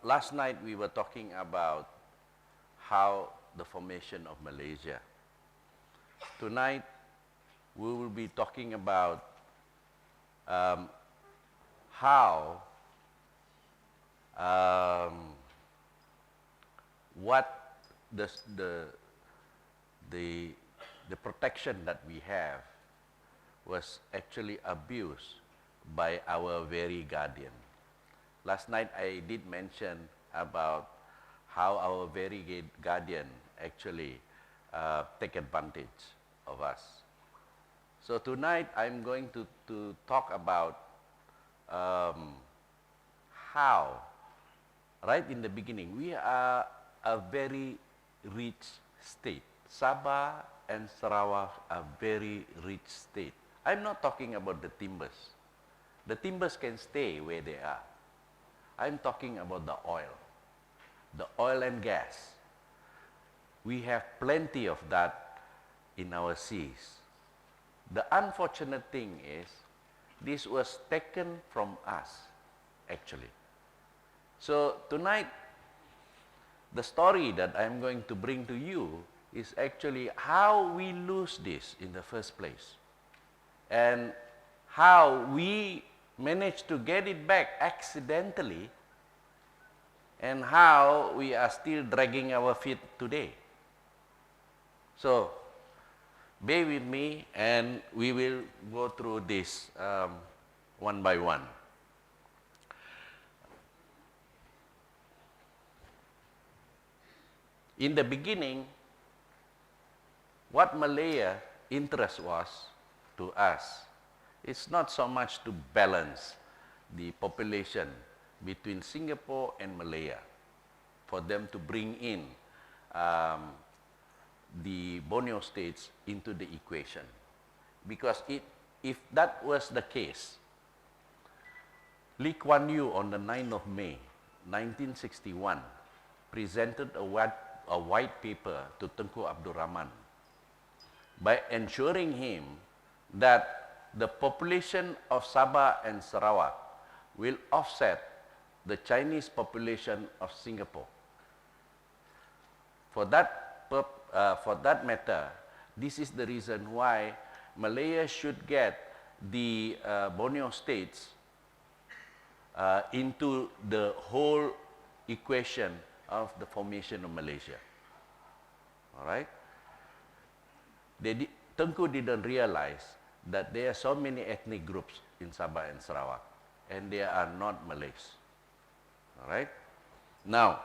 Last night we were talking about how the formation of Malaysia. Tonight we will be talking about how what the, the, the, the protection that we have was actually abused by our very guardian. Last night I did mention about how our very guardian actually take advantage of us. So tonight I'm going to talk about how, right in the beginning, we are a very rich state. Sabah and Sarawak are very rich state. I'm not talking about the timbers. The timbers can stay where they are. I'm talking about the oil and gas. We have plenty of that in our seas. The unfortunate thing is, this was taken from us, actually. So tonight, the story that I'm going to bring to you is actually how we lose this in the first place, and how we managed to get it back accidentally, and how we are still dragging our feet today. So, bear with me and we will go through this one by one. In the beginning, what Malaya interest was to us, it's not so much to balance the population between Singapore and Malaya, for them to bring in the Borneo states into the equation. Because if that was the case, Lee Kuan Yew on the 9th of May, 1961, presented a white paper to Tunku Abdul Rahman by ensuring him that the population of Sabah and Sarawak will offset the Chinese population of Singapore. For that matter, this is the reason why Malaya should get the Borneo states into the whole equation of the formation of Malaysia. All right? Tengku didn't realize that there are so many ethnic groups in Sabah and Sarawak, and they are not Malays. All right? Now,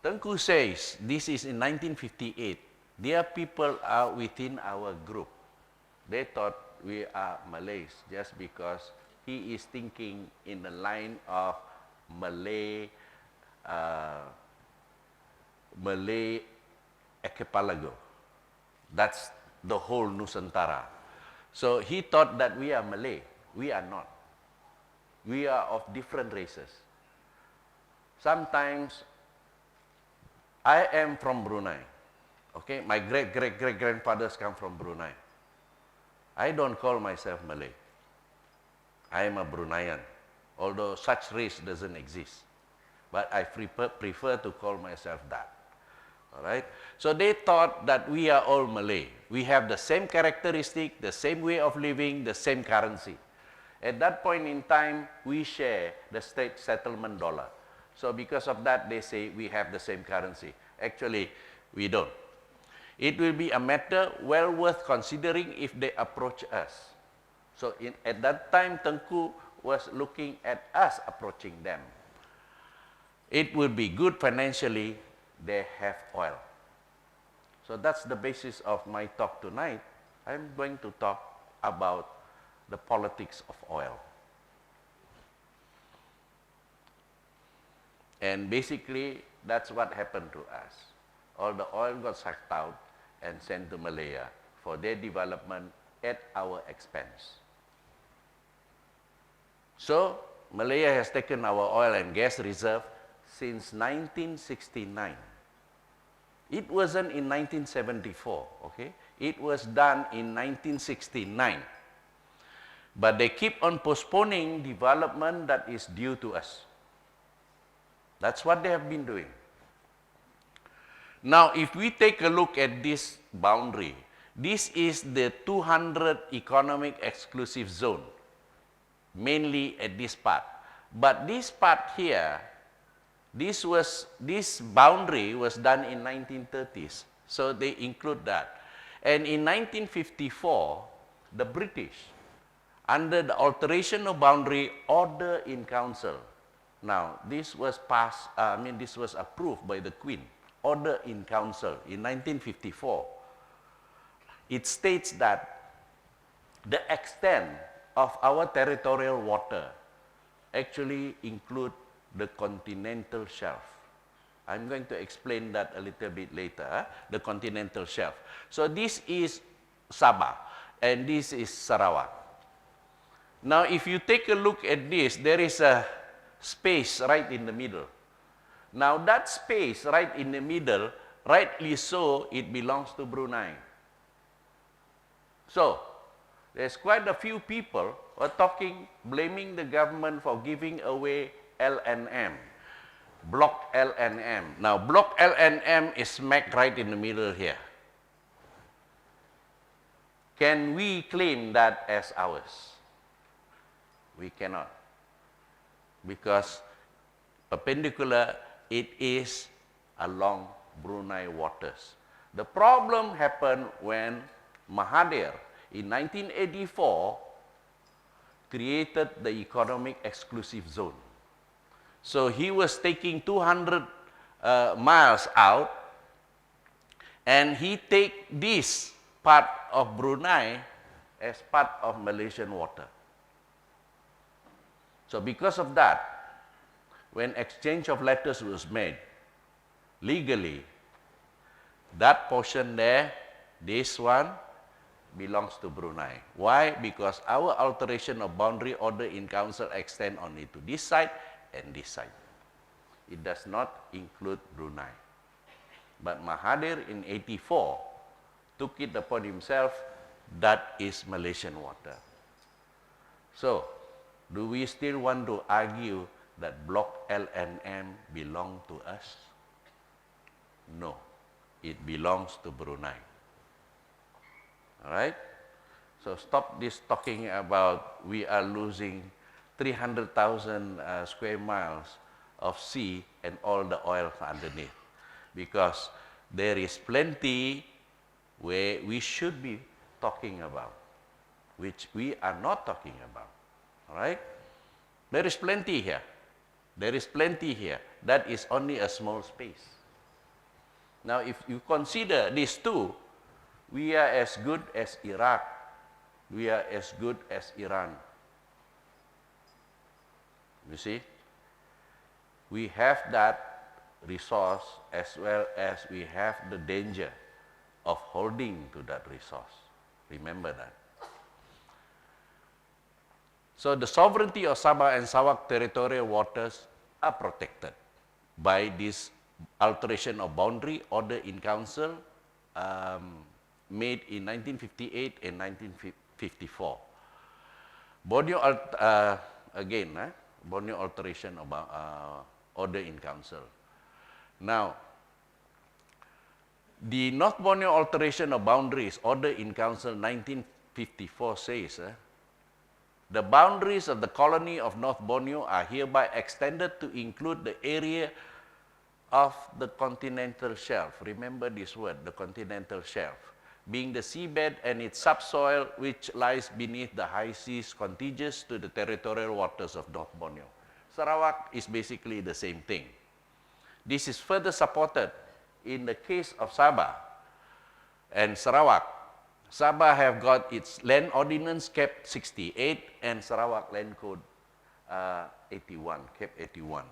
Tengku says, this is in 1958, their people are within our group. They thought we are Malays just because he is thinking in the line of Malay archipelago. That's the whole Nusantara. So he thought that we are Malay. We are not. We are of different races. Sometimes I am from Brunei. Okay, my great-great-great-grandfathers come from Brunei. I don't call myself Malay. I am a Bruneian, although such race doesn't exist. But I prefer to call myself that. All right? So they thought that we are all Malay. We have the same characteristic, the same way of living, the same currency. At that point in time, we share the state settlement dollar. So because of that, they say we have the same currency. Actually, we don't. It will be a matter well worth considering if they approach us. So at that time, Tengku was looking at us approaching them. It will be good financially, they have oil. So that's the basis of my talk tonight. I'm going to talk about the politics of oil. And basically, that's what happened to us. All the oil got sucked out and sent to Malaya for their development at our expense. So, Malaya has taken our oil and gas reserve since 1969. It wasn't in 1974, okay? It was done in 1969. But they keep on postponing development that is due to us. That's what they have been doing. Now, if we take a look at this boundary, this is the 200 economic exclusive zone, mainly at this part. But this part here, this boundary was done in 1930s, so they include that. And in 1954, the British, under the alteration of boundary order in council. Now, this was passed, this was approved by the Queen, order in council in 1954. It states that the extent of our territorial water actually include the continental shelf. I'm going to explain that a little bit later, the continental shelf. So this is Sabah, and this is Sarawak. Now, if you take a look at this, there is a space right in the middle. Now, that space right in the middle, rightly so, it belongs to Brunei. So, there's quite a few people who are blaming the government for giving away LNM, Block LNM. Now, Block LNM is smack right in the middle here. Can we claim that as ours? We cannot, because perpendicular, it is along Brunei waters. The problem happened when Mahathir in 1984 created the economic exclusive zone. So he was taking 200 miles out, and he take this part of Brunei as part of Malaysian water. So because of that, when exchange of letters was made, legally, that portion there, this one, belongs to Brunei. Why? Because our alteration of boundary order in council extend only to this side and this side. It does not include Brunei. But Mahathir in 84 took it upon himself, that is Malaysian water. So, do we still want to argue that Block LNM belong to us? No, it belongs to Brunei. All right? So stop this talking about we are losing 300,000 square miles of sea and all the oil underneath. Because there is plenty where we should be talking about, which we are not talking about. All right? There is plenty here. There is plenty here. That is only a small space. Now, if you consider these two, we are as good as Iraq. We are as good as Iran. You see? We have that resource as well as we have the danger of holding to that resource. Remember that. So the sovereignty of Sabah and Sarawak territorial waters are protected by this alteration of boundary order in council made in 1958 and 1954. Borneo, Borneo alteration of order in council. Now, the North Borneo alteration of boundaries order in council 1954 says, the boundaries of the colony of North Borneo are hereby extended to include the area of the continental shelf. Remember this word, the continental shelf, being the seabed and its subsoil which lies beneath the high seas contiguous to the territorial waters of North Borneo. Sarawak is basically the same thing. This is further supported in the case of Sabah and Sarawak. Sabah have got its land ordinance Cap 68 and Sarawak land code 81, Cap 81.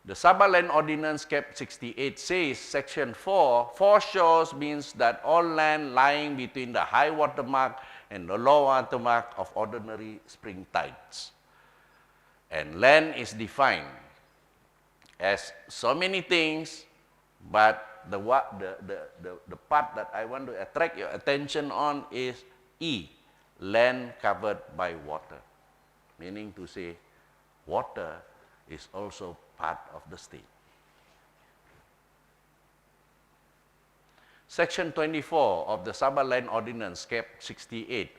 The Sabah land ordinance Cap 68 says section 4, foreshores means that all land lying between the high water mark and the low water mark of ordinary spring tides. And land is defined as so many things, but the part that I want to attract your attention on is E, land covered by water, meaning to say water is also part of the state. Section 24 of the Sabah Land Ordinance, Cap 68,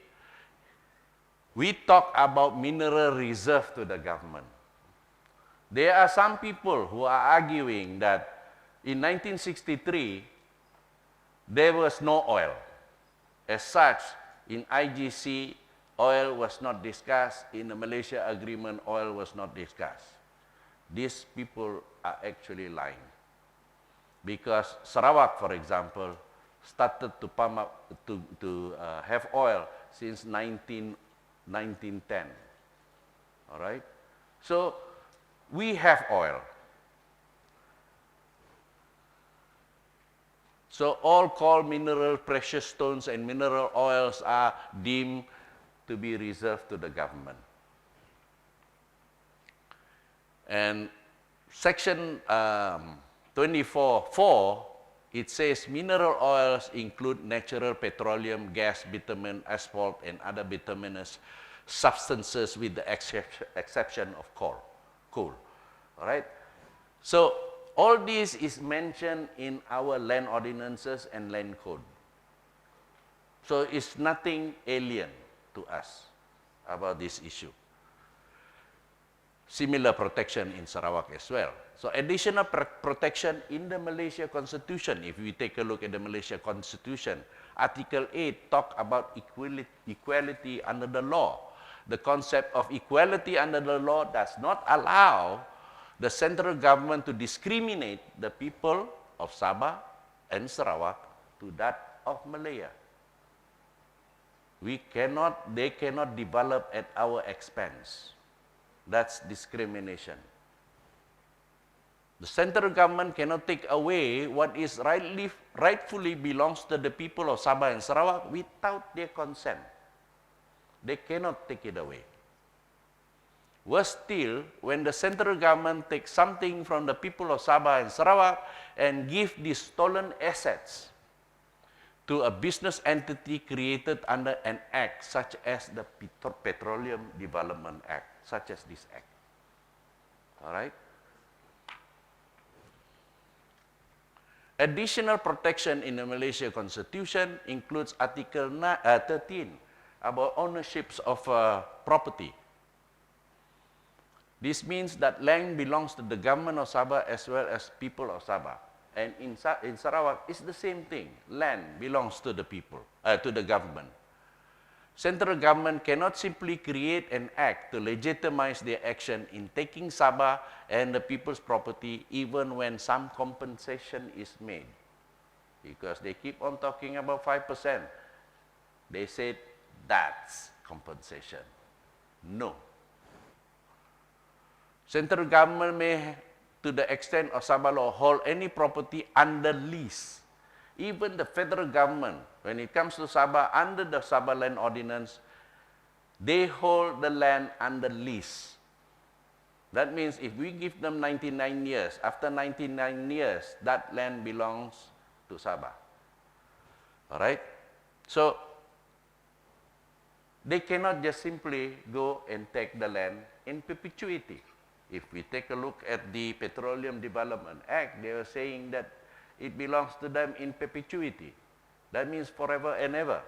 we talk about mineral reserve to the government. There are some people who are arguing that in 1963, there was no oil. As such, in IGC, oil was not discussed. In the Malaysia Agreement, oil was not discussed. These people are actually lying. Because Sarawak, for example, started to pump up to have oil since 1910. All right? So, we have oil. So all coal, mineral, precious stones, and mineral oils are deemed to be reserved to the government. And Section 24(4), it says mineral oils include natural petroleum, gas, bitumen, asphalt, and other bituminous substances with the exception of coal. All right? So all this is mentioned in our land ordinances and land code. So it's nothing alien to us about this issue. Similar protection in Sarawak as well. So additional protection in the Malaysia Constitution, if we take a look at the Malaysia Constitution, Article 8 talk about equality under the law. The concept of equality under the law does not allow the central government to discriminate the people of Sabah and Sarawak to that of Malaya. They cannot develop at our expense. That's discrimination. The central government cannot take away what is rightfully belongs to the people of Sabah and Sarawak without their consent. They cannot take it away. Worse still, when the central government takes something from the people of Sabah and Sarawak and give these stolen assets to a business entity created under an act such as the Petroleum Development Act, such as this act. All right? Additional protection in the Malaysia Constitution includes Article 13 about ownerships of property. This means that land belongs to the government of Sabah as well as people of Sabah. And in Sarawak, it's the same thing. Land belongs to the people, to the government. Central government cannot simply create an act to legitimize their action in taking Sabah and the people's property even when some compensation is made. Because they keep on talking about 5%. They said that's compensation. No. Central government may, to the extent of Sabah law, hold any property under lease. Even the federal government, when it comes to Sabah, under the Sabah Land Ordinance, they hold the land under lease. That means if we give them 99 years, after 99 years, that land belongs to Sabah. All right? So, they cannot just simply go and take the land in perpetuity. If we take a look at the Petroleum Development Act, they are saying that it belongs to them in perpetuity. That means forever and ever.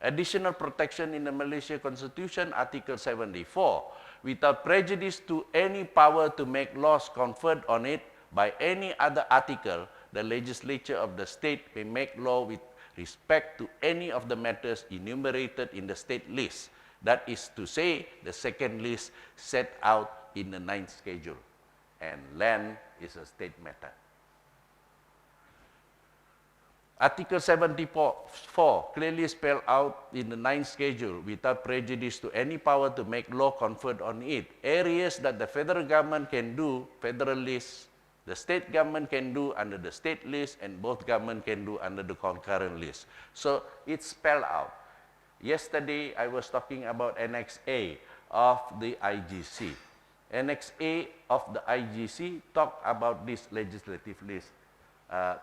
Additional protection in the Malaysia Constitution, Article 74, without prejudice to any power to make laws conferred on it by any other article, the legislature of the state may make law with respect to any of the matters enumerated in the state list. That is to say, the second list set out in the 9th schedule. And land is a state matter. Article 74 clearly spelled out in the 9th schedule, without prejudice to any power to make law conferred on it, areas that the federal government can do, federal list, the state government can do under the state list, and both government can do under the concurrent list. So it's spelled out. Yesterday, I was talking about Annex A of the IGC. Annex A of the IGC talk about this legislative list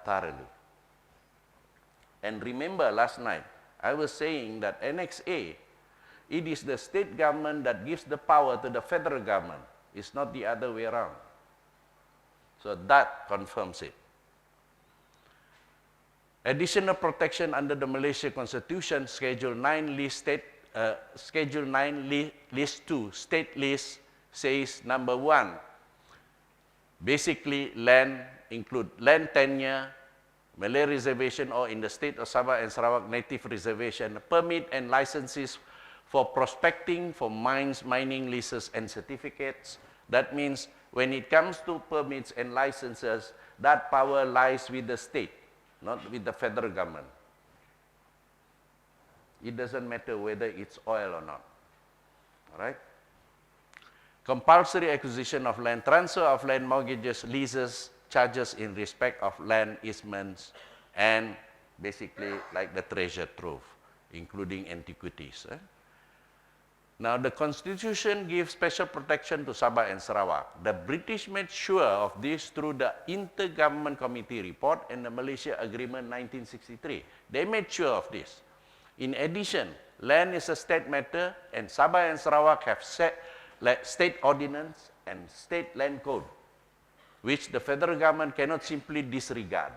thoroughly. And remember last night, I was saying that NXA, it is the state government that gives the power to the federal government. It's not the other way around. So that confirms it. Additional protection under the Malaysia Constitution, Schedule 9 List 2, State List says, number 1, basically land include land tenure, Malay reservation, or in the state of Sabah and Sarawak native reservation, permit and licenses for prospecting, for mines, mining leases and certificates. That means when it comes to permits and licenses, that power lies with the state, not with the federal government. It doesn't matter whether it's oil or not. All right? Compulsory acquisition of land, transfer of land, mortgages, leases, charges in respect of land easements, and basically like the treasure trove, including antiquities. Now, the Constitution gives special protection to Sabah and Sarawak. The British made sure of this through the Intergovernment Committee report and the Malaysia Agreement 1963. They made sure of this. In addition, land is a state matter, and Sabah and Sarawak have state ordinance and state land code, which the federal government cannot simply disregard.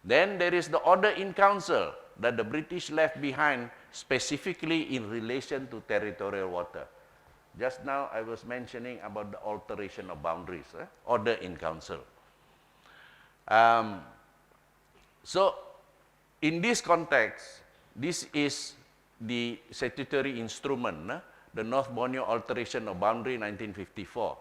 Then there is the order in council that the British left behind specifically in relation to territorial water. Just now I was mentioning about the alteration of boundaries, order in council. So in this context, this is the statutory instrument, the North Borneo Alteration of Boundary 1954.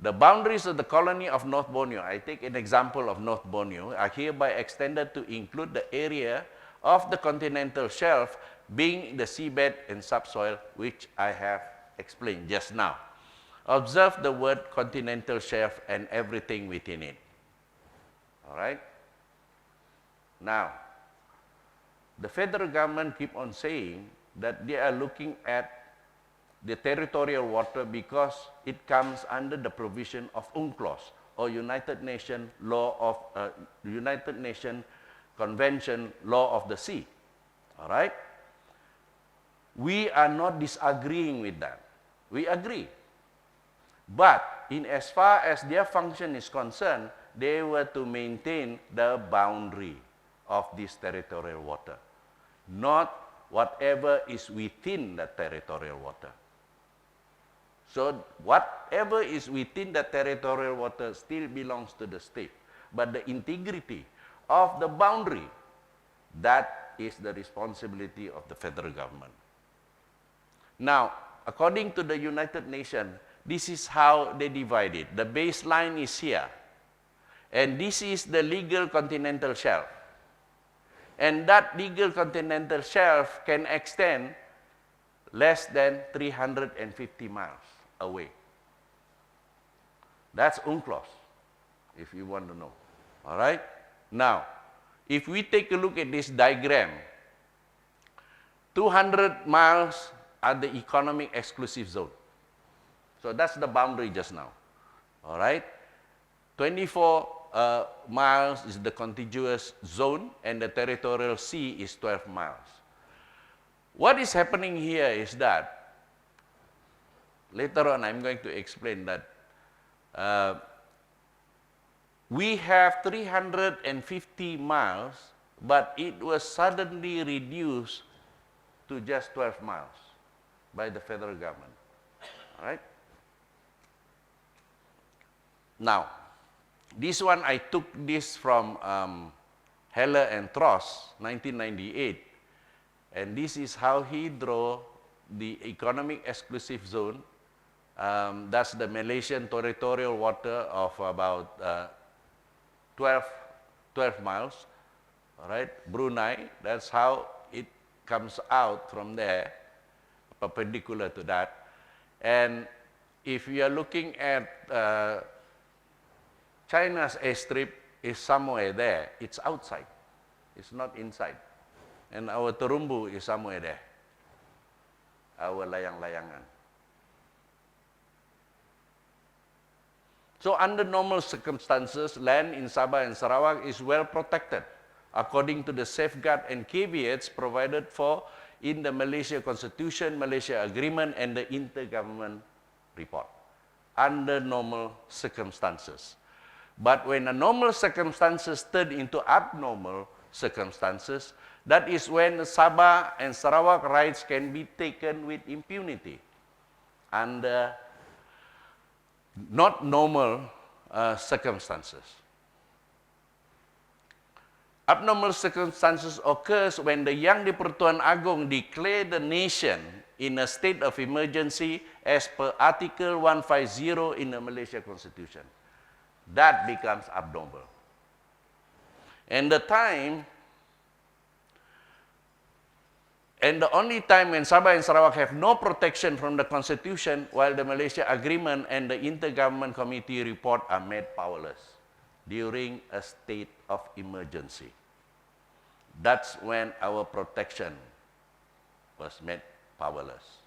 The boundaries of the colony of North Borneo, I take an example of North Borneo, are hereby extended to include the area of the continental shelf being the seabed and subsoil, which I have explained just now. Observe the word continental shelf and everything within it. All right? Now, the federal government keep on saying that they are looking at the territorial water because it comes under the provision of UNCLOS, or United Nations United Nations Convention Law of the Sea. All right? We are not disagreeing with that. We agree. But in as far as their function is concerned, they were to maintain the boundary of this territorial water, not whatever is within the territorial water. So whatever is within the territorial water still belongs to the state. But the integrity of the boundary, that is the responsibility of the federal government. Now, according to the United Nations, this is how they divide it. The baseline is here. And this is the legal continental shelf. And that legal continental shelf can extend less than 350 miles away. That's UNCLOS, if you want to know. All right? Now, if we take a look at this diagram, 200 miles are the economic exclusive zone. So that's the boundary just now. All right? 24 miles is the contiguous zone, and the territorial sea is 12 miles. What is happening here is that, later on I'm going to explain that we have 350 miles, but it was suddenly reduced to just 12 miles by the federal government. All right? Now, this one I took this from Heller and Tross, 1998, and this is how he drew the economic exclusive zone. That's the Malaysian territorial water of about 12 miles. All right, Brunei, that's how it comes out from there, perpendicular to that. And if you are looking at China's airstrip is somewhere there. It's outside. It's not inside. And our terumbu is somewhere there. Our layang-layangan. So under normal circumstances, land in Sabah and Sarawak is well protected. according to the safeguard and caveats provided for in the Malaysia Constitution, Malaysia Agreement, and the Intergovernment Report, under normal circumstances. But when the normal circumstances turn into abnormal circumstances, that is when the Sabah and Sarawak rights can be taken with impunity under not normal circumstances. Abnormal circumstances occurs when the Yang di-Pertuan Agong declare the nation in a state of emergency as per Article 150 in the Malaysia Constitution. That becomes abnormal. And the only time when Sabah and Sarawak have no protection from the Constitution, while the Malaysia Agreement and the Intergovernment Committee report are made powerless during a state of emergency. That's when our protection was made powerless.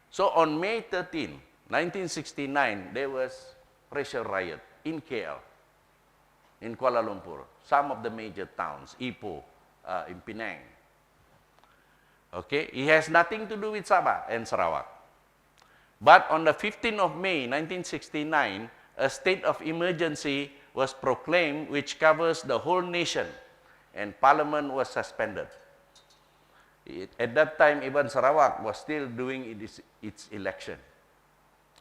So on May 13, 1969, there was racial riot in KL, in Kuala Lumpur, some of the major towns, Ipoh, in Penang. Okay, it has nothing to do with Sabah and Sarawak. But on the 15th of May, 1969, a state of emergency was proclaimed which covers the whole nation, and Parliament was suspended. At that time, even Sarawak was still doing its election,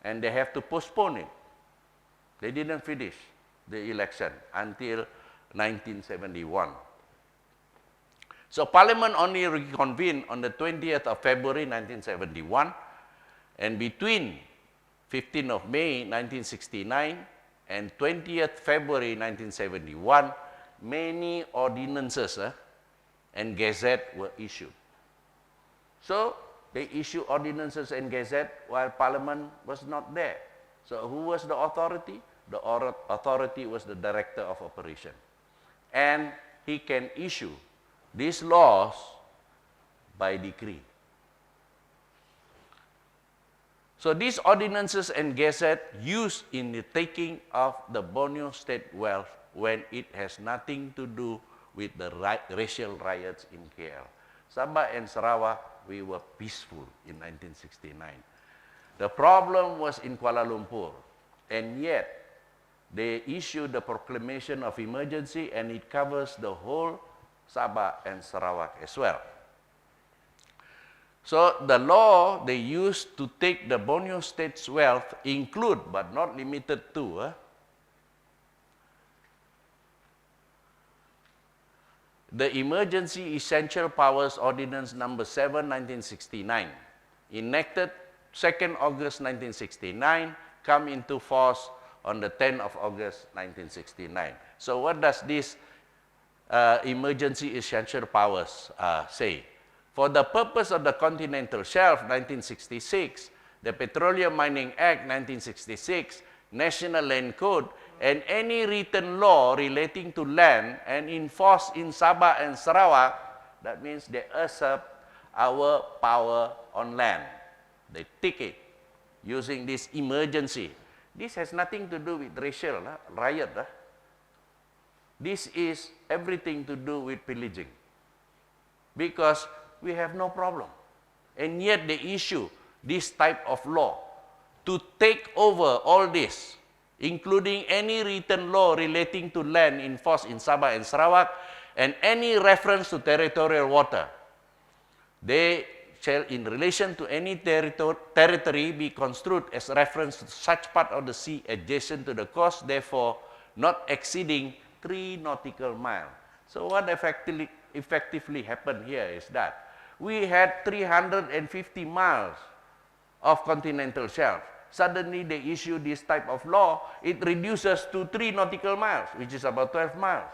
and they have to postpone it. They didn't finish the election until 1971. So Parliament only reconvened on the 20th of February 1971, and between 15th of May 1969 and 20th February 1971, many ordinances and gazette were issued. So they issued ordinances and gazette while Parliament was not there. So who was the authority? The authority was the Director of Operation. And he can issue these laws by decree. So these ordinances and gazette used in the taking of the Borneo state wealth when it has nothing to do with the racial riots in KL. Sabah and Sarawak, we were peaceful in 1969. The problem was in Kuala Lumpur, and yet they issued the proclamation of emergency, and it covers the whole Sabah and Sarawak as well. So the law they used to take the Borneo state's wealth include, but not limited to, the Emergency Essential Powers Ordinance Number 7, 1969, enacted 2nd August 1969, come into force on the 10th of August 1969. So what does this Emergency Essential Powers say? For the purpose of the Continental Shelf, 1966, the Petroleum Mining Act, 1966, National Land Code, and any written law relating to land and enforced in Sabah and Sarawak, that means they usurp our power on land. They take it using this emergency. This has nothing to do with racial riot. This is everything to do with pillaging. Because we have no problem. And yet they issue this type of law to take over all this, including any written law relating to land enforced in Sabah and Sarawak, and any reference to territorial water. They shall, in relation to any territory, be construed as reference to such part of the sea adjacent to the coast, therefore not exceeding 3 nautical miles. So what effectively happened here is that we had 350 miles of continental shelf. Suddenly they issue this type of law, it reduces to 3 nautical miles, which is about 12 miles.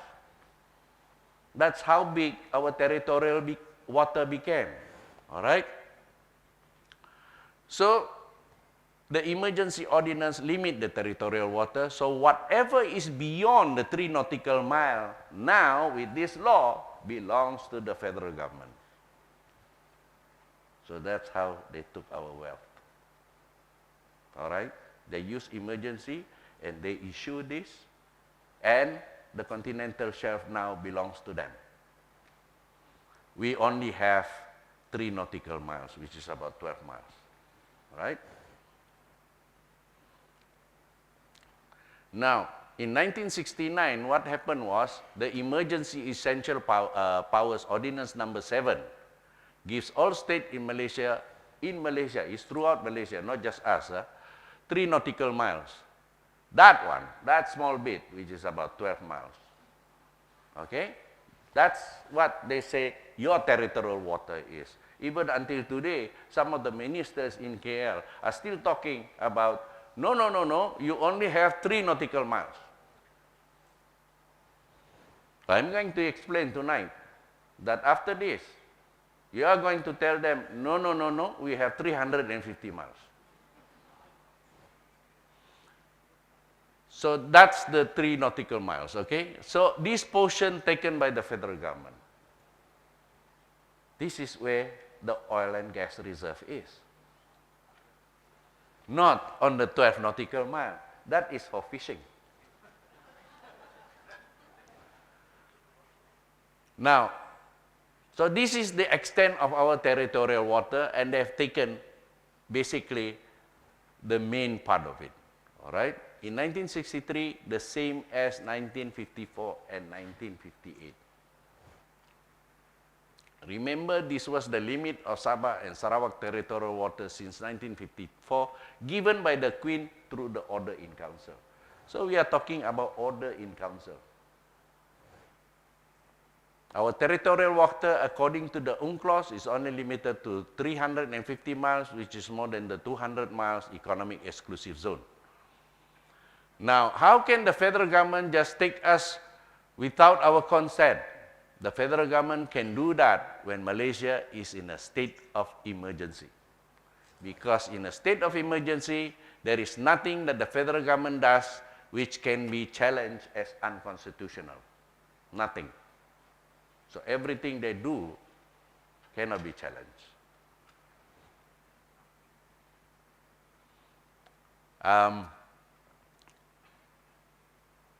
That's how big our territorial water became. All right? So the emergency ordinance limit the territorial water, so whatever is beyond the 3 nautical mile now with this law belongs to the federal government. So that's how they took our wealth. All right? They use emergency and they issue this and the continental shelf now belongs to them. We only have 3 nautical miles, which is about 12 miles, right? Now, in 1969, what happened was the Emergency Essential Powers Ordinance number 7 gives all states in Malaysia, is throughout Malaysia, not just us, 3 nautical miles. That one, that small bit, which is about 12 miles. Okay? That's what they say your territorial water is. Even until today, some of the ministers in KL are still talking about, no, you only have 3 nautical miles. I'm going to explain tonight that after this, you are going to tell them, no, we have 350 miles. So that's the 3 nautical miles, okay? So this portion taken by the federal government. This is where the oil and gas reserve is. Not on the 12 nautical mile. That is for fishing. Now, so this is the extent of our territorial water, and they have taken basically the main part of it, all right? In 1963, the same as 1954 and 1958. Remember, this was the limit of Sabah and Sarawak territorial water since 1954, given by the Queen through the Order in Council. So we are talking about Order in Council. Our territorial water, according to the UNCLOS, is only limited to 350 miles, which is more than the 200 miles economic exclusive zone. Now, how can the federal government just take us without our consent? The federal government can do that when Malaysia is in a state of emergency. Because in a state of emergency, there is nothing that the federal government does which can be challenged as unconstitutional. Nothing. So everything they do cannot be challenged.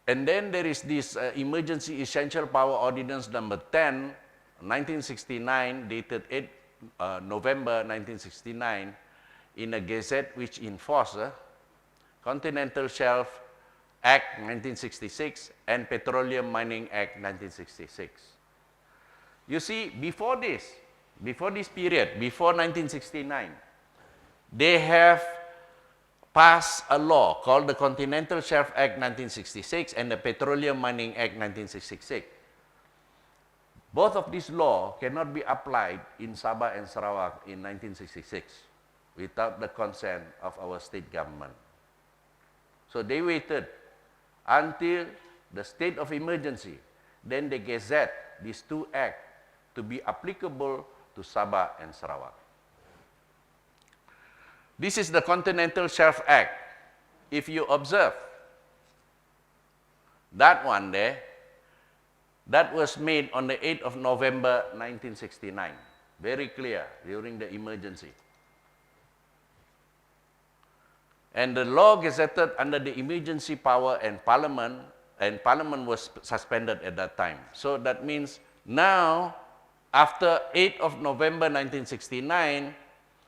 And then there is this Emergency Essential Power Ordinance number 10, 1969, dated 8 November 1969, in a gazette which enforced Continental Shelf Act 1966 and Petroleum Mining Act 1966. You see, before this period, before 1969, they have passed a law called the Continental Shelf Act 1966 and the Petroleum Mining Act 1966. Both of these laws cannot be applied in Sabah and Sarawak in 1966 without the consent of our state government. So they waited until the state of emergency, then they gazette these 2 acts to be applicable to Sabah and Sarawak. This is the Continental Shelf Act. If you observe, that one there, that was made on the 8th of November 1969. Very clear, during the emergency. And the law gazetted under the emergency power and Parliament was suspended at that time. So that means now, after 8th of November 1969,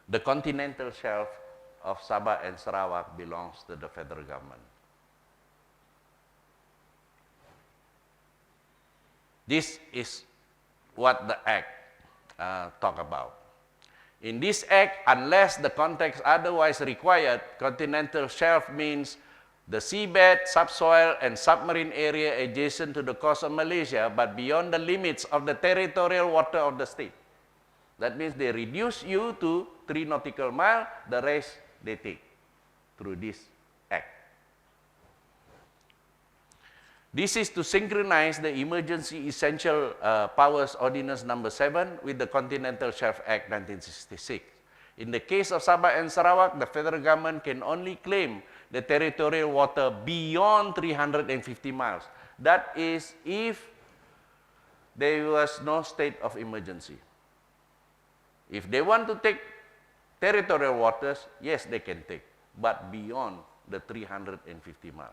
the continental shelf of Sabah and Sarawak belongs to the federal government. This is what the Act talk about. In this Act, unless the context otherwise required, continental shelf means the seabed, subsoil, and submarine area adjacent to the coast of Malaysia, but beyond the limits of the territorial water of the state. That means they reduce you to 3 nautical miles, the rest they take through this Act. This is to synchronize the Emergency Essential Powers Ordinance number 7 with the Continental Shelf Act 1966. In the case of Sabah and Sarawak, the federal government can only claim the territorial water beyond 350 miles. That is if there was no state of emergency. If they want to take territorial waters, yes, they can take, but beyond the 350 miles.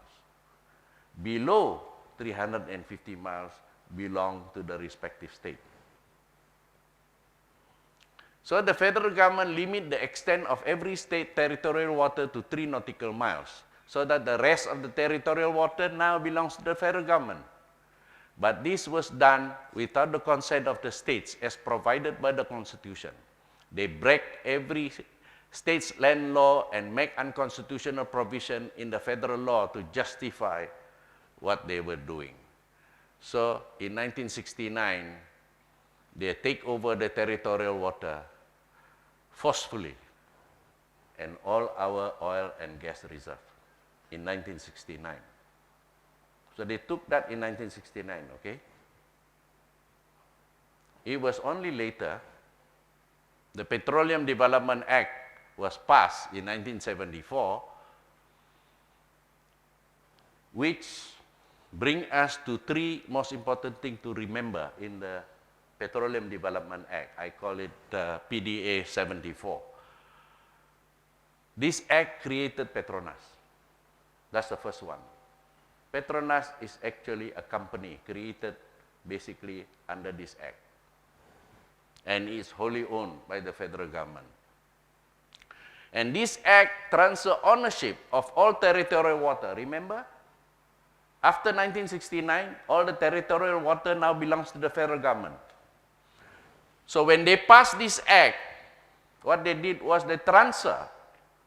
Below 350 miles belong to the respective state. So the federal government limit the extent of every state territorial water to 3 nautical miles, so that the rest of the territorial water now belongs to the federal government. But this was done without the consent of the states as provided by the Constitution. They break every state's land law and make unconstitutional provision in the federal law to justify what they were doing. So in 1969, they take over the territorial water forcefully and all our oil and gas reserve in 1969. So they took that in 1969, okay? It was only later, the Petroleum Development Act was passed in 1974, which bring us to 3 most important things to remember in the Petroleum Development Act. I call it PDA 74. This act created Petronas. That's the first one. Petronas is actually a company created basically under this act, and is wholly owned by the federal government. And this act transfer ownership of all territorial water. Remember, after 1969, all the territorial water now belongs to the federal government. So when they passed this act, what they did was they transfer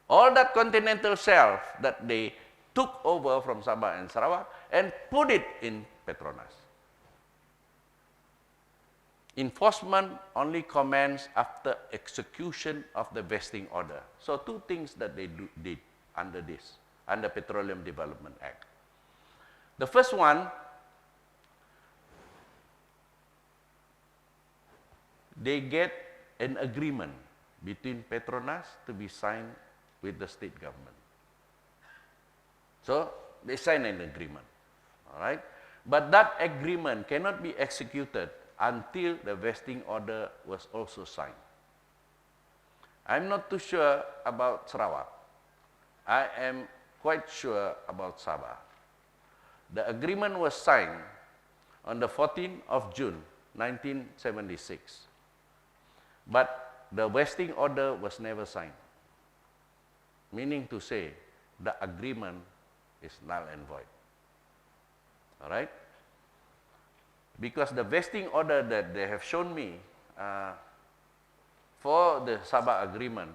all that continental shelf that they took over from Sabah and Sarawak and put it in Petronas. Enforcement only commenced after execution of the vesting order. So 2 things that they did under this, under Petroleum Development Act. The first one, they get an agreement between Petronas to be signed with the state government. So they sign an agreement, all right? But that agreement cannot be executed until the vesting order was also signed. I'm not too sure about Sarawak. I am quite sure about Sabah. The agreement was signed on the 14th of June, 1976. But the vesting order was never signed. Meaning to say, the agreement is null and void. All right? Because the vesting order that they have shown me for the Sabah agreement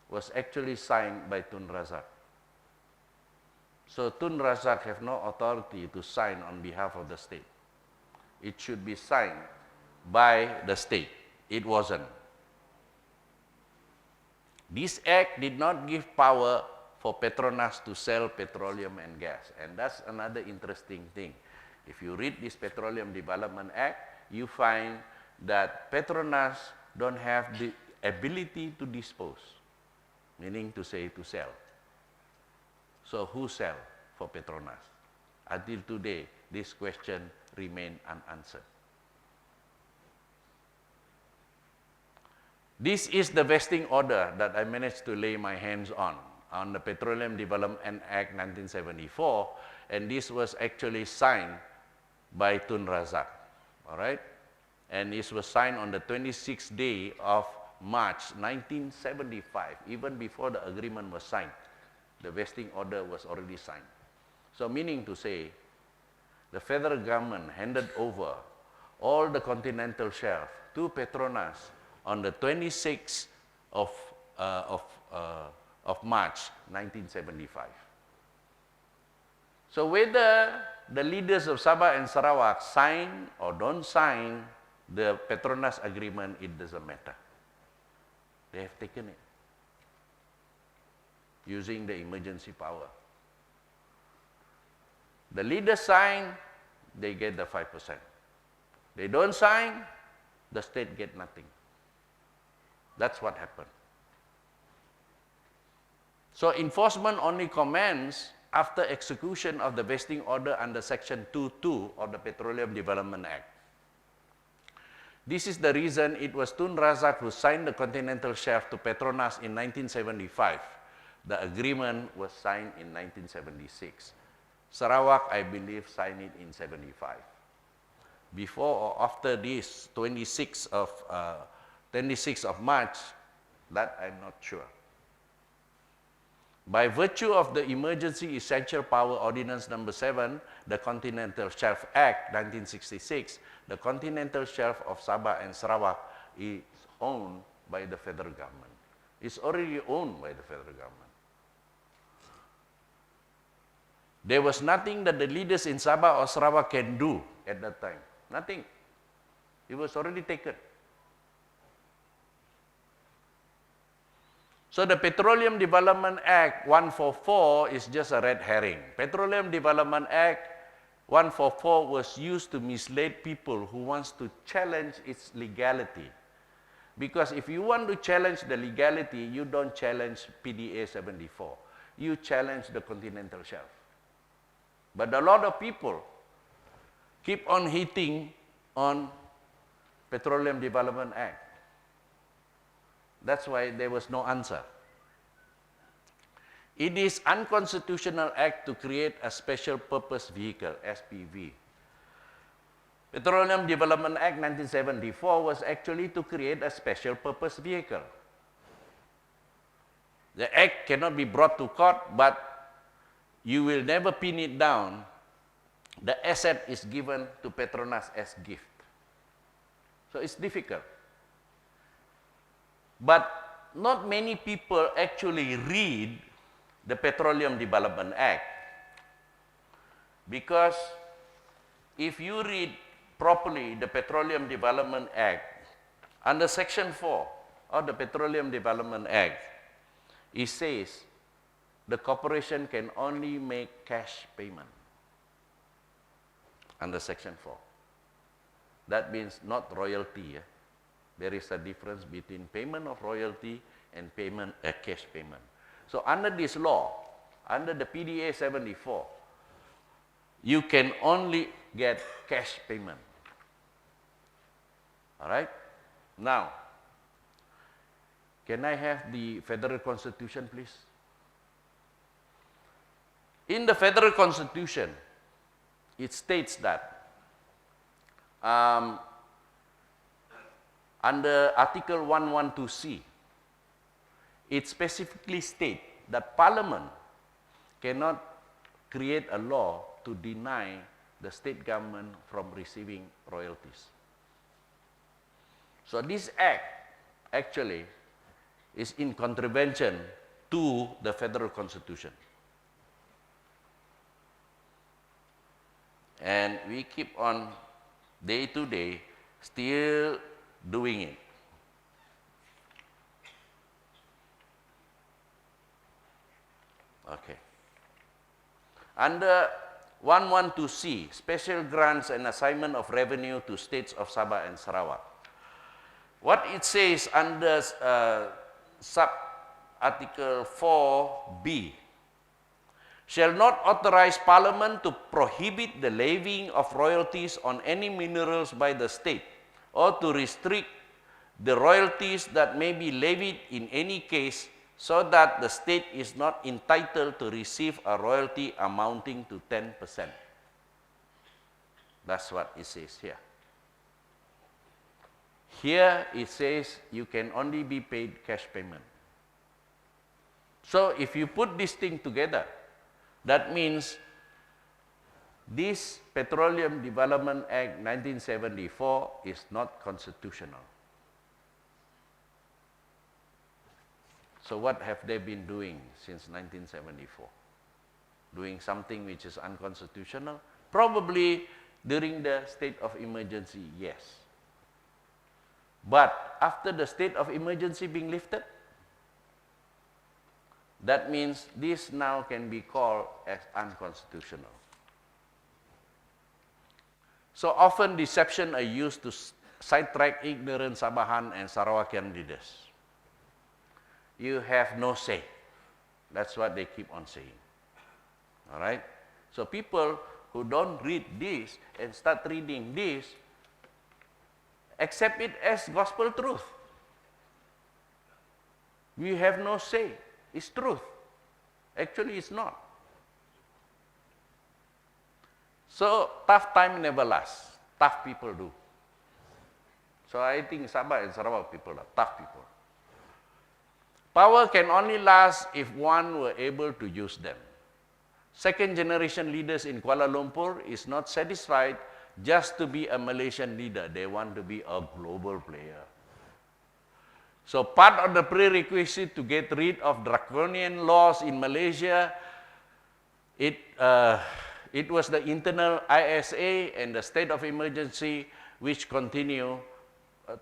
was actually signed by Tun Razak. So Tun Razak have no authority to sign on behalf of the state. It should be signed by the state. It wasn't. This act did not give power for Petronas to sell petroleum and gas. And that's another interesting thing. If you read this Petroleum Development Act, you find that Petronas don't have the ability to dispose, meaning to say to sell. So who sell for Petronas? Until today, this question remains unanswered. This is the vesting order that I managed to lay my hands on the Petroleum Development Act 1974, and this was actually signed by Tun Razak, all right? And this was signed on the 26th day of March 1975, even before the agreement was signed. The vesting order was already signed. So meaning to say, the federal government handed over all the continental shelf to Petronas on the 26th of March 1975. So whether the leaders of Sabah and Sarawak sign or don't sign the Petronas agreement, it doesn't matter. They have taken it using the emergency power. The leaders sign, they get the 5%. They don't sign, the state get nothing. That's what happened. So enforcement only commenced after execution of the vesting order under Section 2.2 of the Petroleum Development Act. This is the reason it was Tun Razak who signed the continental shelf to Petronas in 1975. The agreement was signed in 1976. Sarawak, I believe, signed it in 75. Before or after this 26th of March, that I'm not sure. By virtue of the Emergency Essential Power Ordinance number 7, the Continental Shelf Act 1966, the continental shelf of Sabah and Sarawak is owned by the federal government. It's already owned by the federal government. There was nothing that the leaders in Sabah or Sarawak can do at that time. Nothing. It was already taken. So the Petroleum Development Act 144 is just a red herring. Petroleum Development Act 144 was used to mislead people who wants to challenge its legality. Because if you want to challenge the legality, you don't challenge PDA 74. You challenge the continental shelf. But a lot of people keep on hitting on Petroleum Development Act. That's why there was no answer. It is unconstitutional act to create a special purpose vehicle, SPV. Petroleum Development Act 1974 was actually to create a special purpose vehicle. The act cannot be brought to court, but you will never pin it down. The asset is given to Petronas as gift. So it's difficult. But not many people actually read the Petroleum Development Act. Because if you read properly the Petroleum Development Act, under Section 4 of the Petroleum Development Act, it says the corporation can only make cash payment under Section 4. That means not royalty. There is a difference between payment of royalty and payment, cash payment. So under this law, under the PDA 74, you can only get cash payment. All right? Now, can I have the Federal Constitution, please? In the Federal Constitution, it states that under Article 112C, it specifically states that Parliament cannot create a law to deny the state government from receiving royalties. So this act actually is in contravention to the Federal Constitution. And we keep on day to day still doing it. Okay. Under 112C, special grants and assignment of revenue to states of Sabah and Sarawak. What it says under sub-article 4B, shall not authorize Parliament to prohibit the levying of royalties on any minerals by the state, or to restrict the royalties that may be levied in any case, so that the state is not entitled to receive a royalty amounting to 10%. That's what it says here. Here it says you can only be paid cash payment. So if you put this thing together, that means this Petroleum Development Act 1974 is not constitutional. So what have they been doing since 1974? Doing something which is unconstitutional? Probably during the state of emergency, yes. But after the state of emergency being lifted, that means this now can be called as unconstitutional. So often deception are used to sidetrack ignorant Sabahan and Sarawakian leaders. You have no say. That's what they keep on saying. All right? So people who don't read this and start reading this, accept it as gospel truth. We have no say. It's truth. Actually, it's not. So tough time never lasts. Tough people do. So I think Sabah and Sarawak people are tough people. Power can only last if one were able to use them. Second generation leaders in Kuala Lumpur is not satisfied just to be a Malaysian leader. They want to be a global player. So part of the prerequisite to get rid of draconian laws in Malaysia, it was the internal ISA and the state of emergency which continue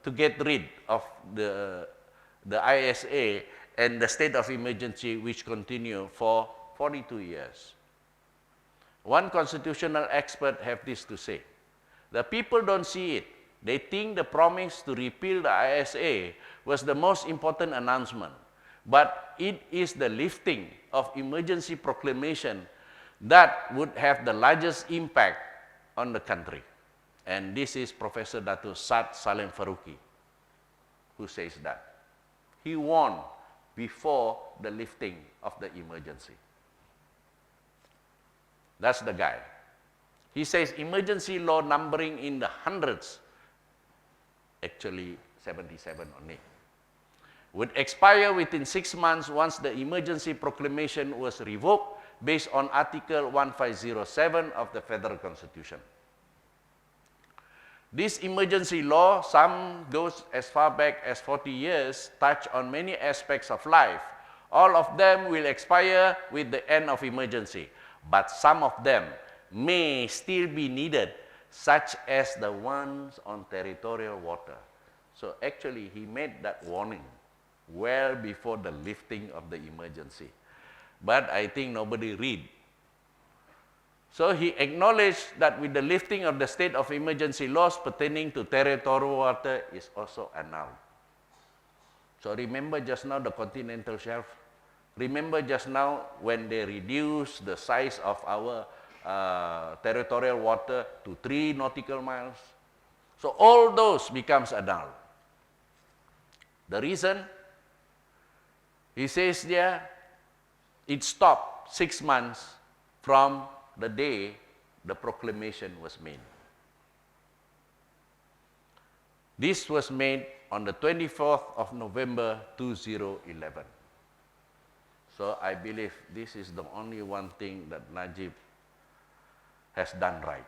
to get rid of the ISA and the state of emergency which continue for 42 years. One constitutional expert have this to say: the people don't see it. They think the promise to repeal the ISA was the most important announcement, but it is the lifting of emergency proclamation that would have the largest impact on the country. And this is Professor Dato' Saad Salem Faruqi who says that. He warned before the lifting of the emergency. That's the guy. He says emergency law numbering in the hundreds, actually 77 only, would expire within 6 months once the emergency proclamation was revoked based on Article 1507 of the Federal Constitution. This emergency law, some goes as far back as 40 years, touch on many aspects of life. All of them will expire with the end of emergency, but some of them may still be needed, such as the ones on territorial water. So actually, he made that warning well before the lifting of the emergency. But I think nobody read. So he acknowledged that with the lifting of the state of emergency laws pertaining to territorial water is also annulled. So remember just now the continental shelf? Remember just now when they reduced the size of our territorial water to 3 nautical miles? So all those becomes annulled. The reason? He says there, it stopped 6 months from the day the proclamation was made. This was made on the 24th of November 2011. So I believe this is the only one thing that Najib has done right.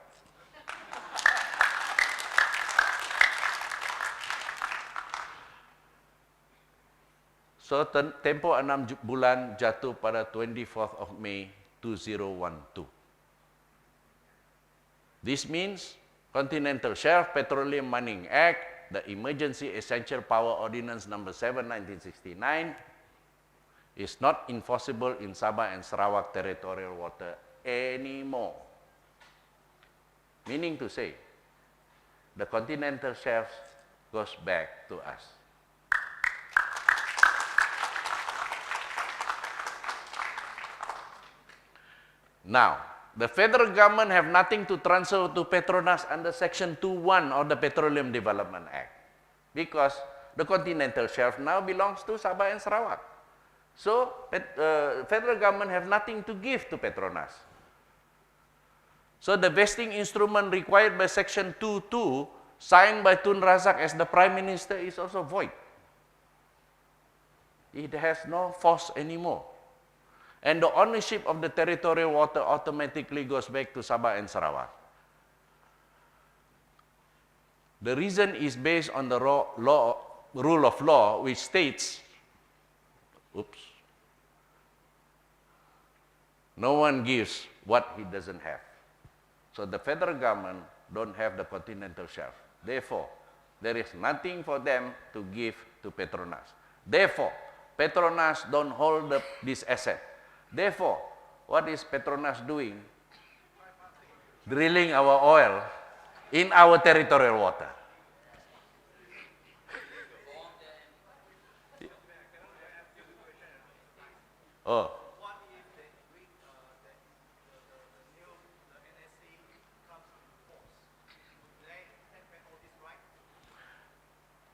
So tempoh 6 bulan jatuh pada 24th of May 2012. This means Continental Shelf Petroleum Mining Act, the Emergency Essential Power Ordinance number 7, 1969, is not enforceable in Sabah and Sarawak territorial water anymore. Meaning to say, the continental shelf goes back to us. Now, the federal government have nothing to transfer to Petronas under Section 2(1) of the Petroleum Development Act, because the continental shelf now belongs to Sabah and Sarawak. So, federal government have nothing to give to Petronas. So, the vesting instrument required by Section 2(2), signed by Tun Razak as the Prime Minister, is also void. It has no force anymore. And the ownership of the territorial water automatically goes back to Sabah and Sarawak. The reason is based on the rule of law, which states, no one gives what he doesn't have. So the federal government don't have the continental shelf. Therefore, there is nothing for them to give to Petronas. Therefore, Petronas don't hold this asset. Therefore, what is Petronas doing? Drilling our oil in our territorial water. Oh.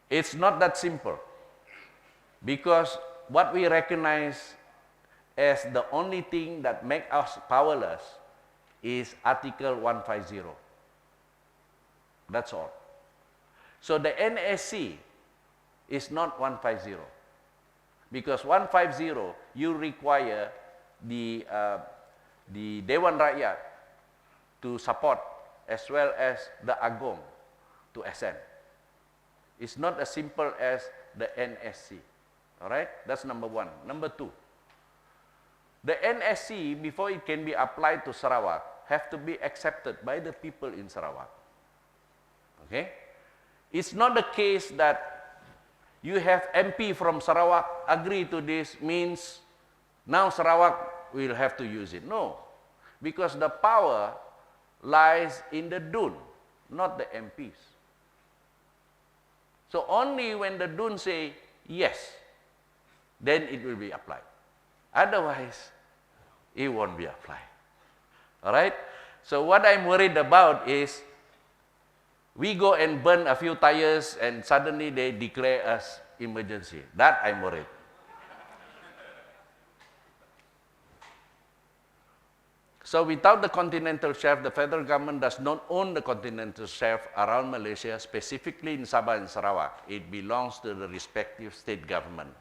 It's not that simple, because what we recognize as the only thing that makes us powerless is Article 150. That's all. So the NSC is not 150. Because 150, you require the Dewan Rakyat to support as well as the Agong to assent. It's not as simple as the NSC. All right? That's number one. Number two, the NSC, before it can be applied to Sarawak, have to be accepted by the people in Sarawak. Okay? It's not the case that you have MP from Sarawak agree to this, means now Sarawak will have to use it. No, because the power lies in the DUN, not the MPs. So only when the DUN say yes, then it will be applied. Otherwise, it won't be applied. All right? So what I'm worried about is we go and burn a few tires and suddenly they declare us emergency. That I'm worried. So without the continental shelf, the federal government does not own the continental shelf around Malaysia, specifically in Sabah and Sarawak. It belongs to the respective state government.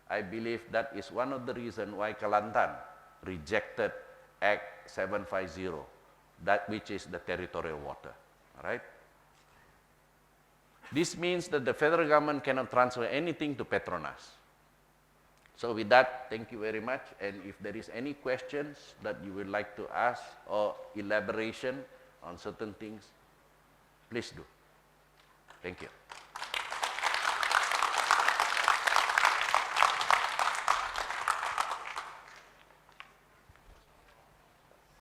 I believe that is one of the reasons why Kelantan rejected Act 750, that which is the territorial water. All right? This means that the federal government cannot transfer anything to Petronas. So with that, thank you very much. And if there is any questions that you would like to ask or elaboration on certain things, please do. Thank you.